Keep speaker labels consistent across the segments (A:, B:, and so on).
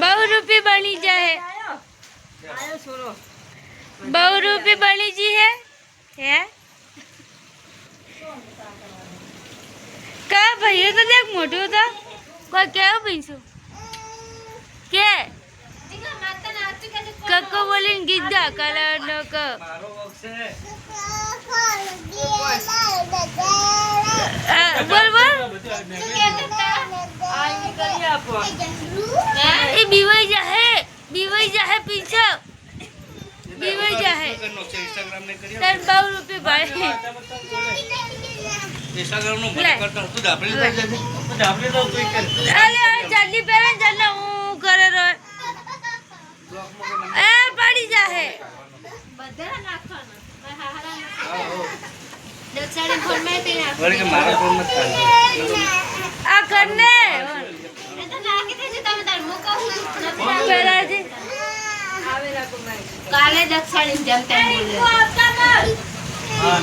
A: बहु रूपी बनी जाए बहु रूपी बनी जी है क्या भैया तो देख मोटू था कोई क्या भैंसो के कक्को बोली गिद्दा कलर नो क बोल बोल ये बीवाई जा है पीछे बीवाई जा है तर 2 रुपये भाई
B: इंस्टाग्राम નો મને કરતો તું ધાપડી થઈ જતી તું ધાપડી તો તું કર
A: અલે જલ્દી પહેરે જલ્દી હું કરે રો એ પડી જાહે બધા નાખવાના હારા દક્ષાડી ફોન માં તે નાખ
B: વળી કે મારા ફોન મત કર
A: આ કરને
C: એ તો નાખી દેજે તમે તાર મુકો હું
A: પહેરાજી
C: આવેલા કુમારી કાલે દક્ષાડી જેમ તેમ બોલે
B: હા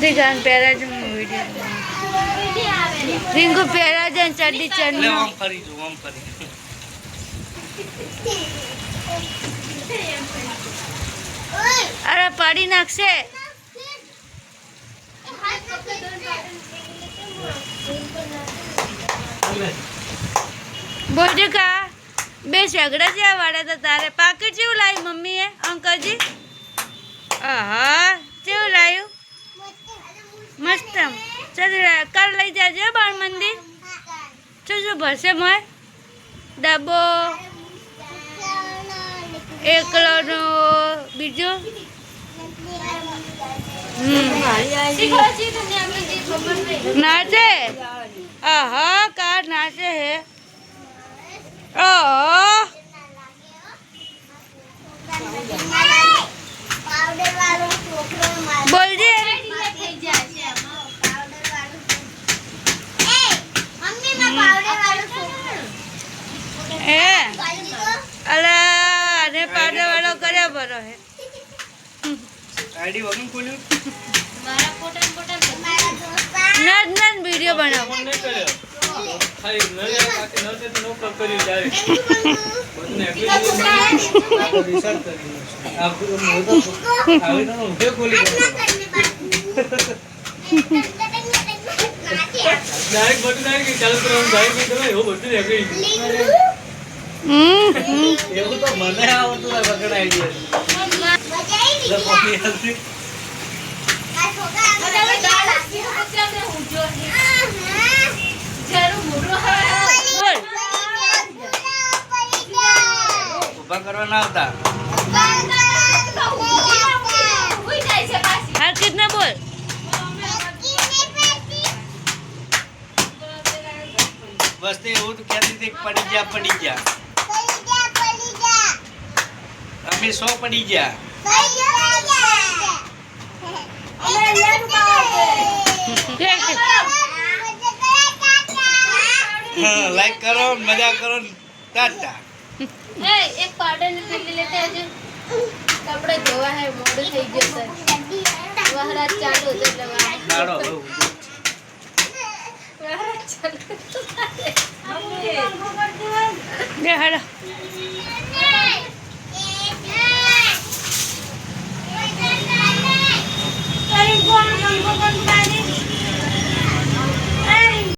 A: दिगान पैराज वीडियो रिंगो पैराज चड्डी
B: ले
A: चन्ना
B: ओम फरी जो ओम फरी
A: अरे पाड़ी नाखसे बोल का बे सगड़ा जा वाड़ा था तारे पाकेट क्यों लाई मम्मी है अंकल जी हाँ क्यों लायू मस्त चल कल लई जाजे बाल मंदिर जो भरसे मैं डब्बो एकलो नो बीजो नाचे आहा का नाचे है बोल दे अला अरे पाउडर वालो करे बरो है
B: आईडी वगन खोल्યું
C: મારા ફોટા ફોટા
A: नन नन वीडियो बनाओ
D: ફોન નહીં કર્યો ખાલી નરે આકે નરે નો કર્યું જાય બધને એપ્લિકેશન રિસર્ચ કરી આ પૂરો મોટો આવી તો ઉભે ખોલી ડાયરેક્ટ બટન ડાયરેક્ટ ચાલુ કરવાનું ડાયરેક્ટ તમે એવો બધું એગ્રી એવું તો મને આવતું હોય વગર આઈડિયા લે કોપી હલતી
A: बोल
B: ઊભા કરવા ના આવતા
A: हर कितना बोल
B: બસ તે એવું તો કહેતી હતી પડી જા અમે 100 પડી જા हाँ लाइक करो मजा करो टाटा
C: ए एक पाउडर ने पीली लेते हैं जो कपड़े धोवा है मोड़ થઈ ગયો સર વહરા ચાલુ છે લવા
B: કાઢો
C: વહરા ચાલુ
A: ये हड़ा
C: अरे कौन हमको कौन